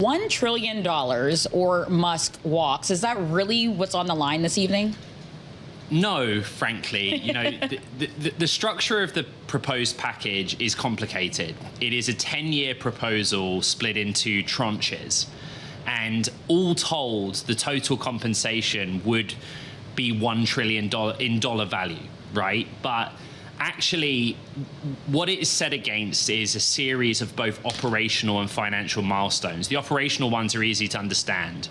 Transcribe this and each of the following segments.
$1 trillion or Musk walks. Is that really what's on the line this evening? No, frankly. You know, the structure of the proposed package is complicated. It is a 10-year proposal split into tranches. And all told, the total compensation would be $1 trillion in dollar value, right? But actually, what it is set against is a series of both operational and financial milestones. The operational ones are easy to understand.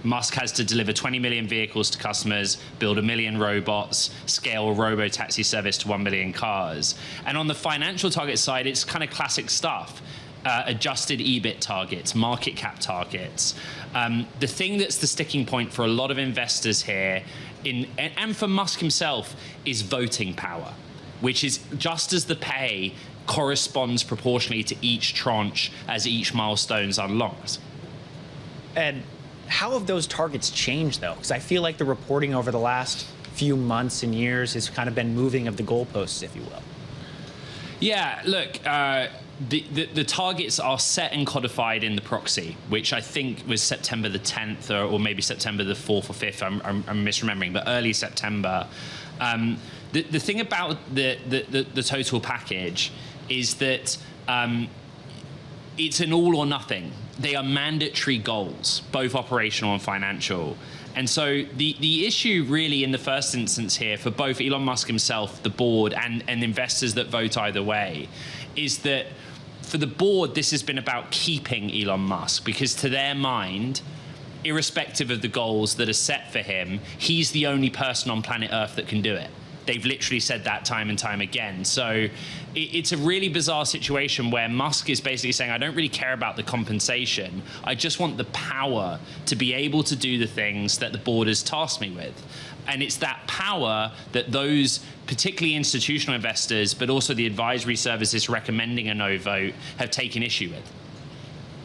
Musk has to deliver 20 million vehicles to customers, build 1 million robots, scale a robo-taxi service to 1 million cars. And on the financial target side, it's kind of classic stuff. Adjusted EBIT targets, market cap targets. The thing that's the sticking point for a lot of investors here, and for Musk himself, is voting power, which is just as the pay corresponds proportionally to each tranche as each milestone's unlocked. And how have those targets changed, though? Because I feel like the reporting over the last few months and years has kind of been moving of the goalposts, if you will. Yeah, look, the targets are set and codified in the proxy, which I think was September the 10th or maybe September the 4th or 5th. I'm misremembering, but early September. The thing about the total package is that it's an all or nothing. They are mandatory goals, both operational and financial. And so the issue really in the first instance here for both Elon Musk himself, the board, and investors that vote either way, is that for the board, this has been about keeping Elon Musk, because to their mind, irrespective of the goals that are set for him, he's the only person on planet Earth that can do it. They've literally said that time and time again. So it's a really bizarre situation where Musk is basically saying, I don't really care about the compensation. I just want the power to be able to do the things that the board has tasked me with. And it's that power that those, particularly institutional investors, but also the advisory services recommending a no vote, have taken issue with.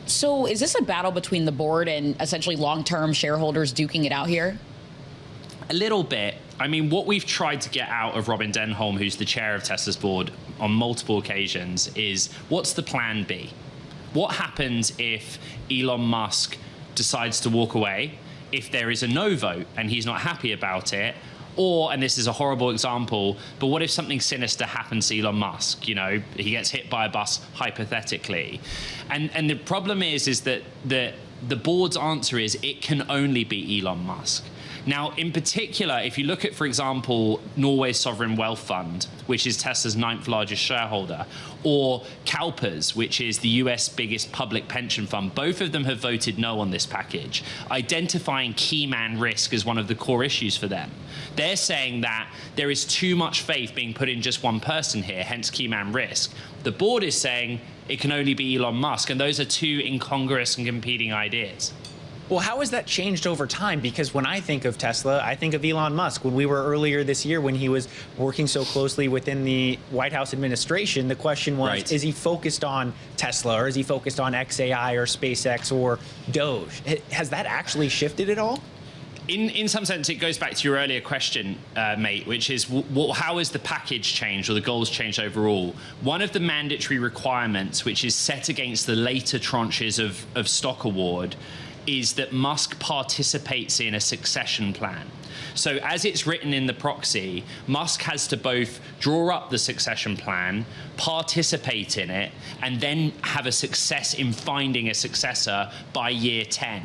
So is this a battle between the board and essentially long-term shareholders duking it out here? A little bit. I mean, what we've tried to get out of Robyn Denholm, who's the chair of Tesla's board on multiple occasions, is what's the plan B? What happens if Elon Musk decides to walk away, if there is a no vote and he's not happy about it? Or, and this is a horrible example, but what if something sinister happens to Elon Musk? You know, he gets hit by a bus, hypothetically. And the problem is that the board's answer is it can only be Elon Musk. Now, in particular, if you look at, for example, Norway's sovereign wealth fund, which is Tesla's 9th largest shareholder, or CalPERS, which is the US biggest public pension fund, both of them have voted no on this package, identifying Keyman risk as one of the core issues for them. They're saying that there is too much faith being put in just one person here, hence Keyman risk. The board is saying it can only be Elon Musk, and those are two incongruous and competing ideas. Well, how has that changed over time? Because when I think of Tesla, I think of Elon Musk. When we were earlier this year, when he was working so closely within the White House administration, the question was, right, is he focused on Tesla, or is he focused on XAI or SpaceX or Doge? Has that actually shifted at all? In some sense, it goes back to your earlier question, mate, which is how has the package changed or the goals changed overall? One of the mandatory requirements, which is set against the later tranches of stock award, is that Musk participates in a succession plan. So as it's written in the proxy, Musk has to both draw up the succession plan, participate in it, and then have a success in finding a successor by year 10.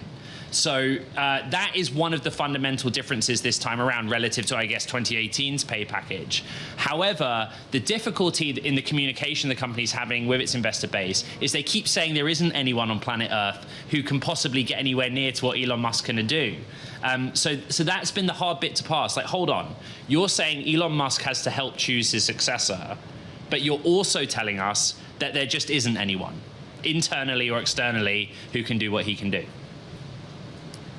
So that is one of the fundamental differences this time around relative to, I guess, 2018's pay package. However, the difficulty in the communication the company's having with its investor base is they keep saying there isn't anyone on planet Earth who can possibly get anywhere near to what Elon Musk can do. So that's been the hard bit to pass. Like, hold on. You're saying Elon Musk has to help choose his successor, but you're also telling us that there just isn't anyone, internally or externally, who can do what he can do.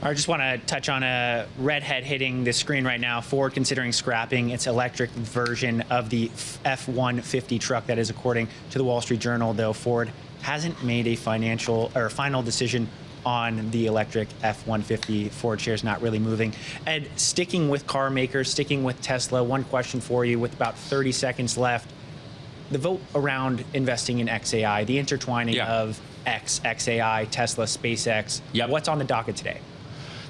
I just want to touch on a redhead hitting the screen right now. Ford considering scrapping its electric version of the F-150 truck. That is according to the Wall Street Journal, though Ford hasn't made a final decision on the electric F-150. Ford shares not really moving. Ed, sticking with car makers, sticking with Tesla, one question for you with about 30 seconds left. The vote around investing in XAI, the intertwining of X, XAI, Tesla, SpaceX. Yep. What's on the docket today?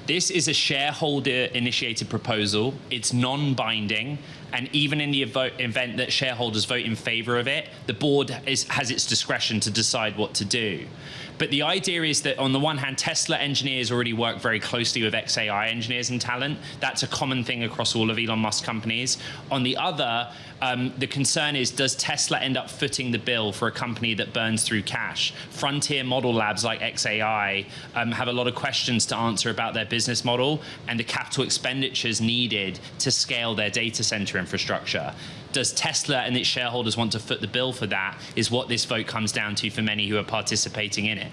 This is a shareholder-initiated proposal. It's non-binding, and even in the event that shareholders vote in favor of it, the board has its discretion to decide what to do. But the idea is that, on the one hand, Tesla engineers already work very closely with XAI engineers and talent. That's a common thing across all of Elon Musk companies. On the other, the concern is, does Tesla end up footing the bill for a company that burns through cash? Frontier model labs like XAI have a lot of questions to answer about their business model and the capital expenditures needed to scale their data center infrastructure. Does Tesla and its shareholders want to foot the bill for that, is what this vote comes down to for many who are participating in it.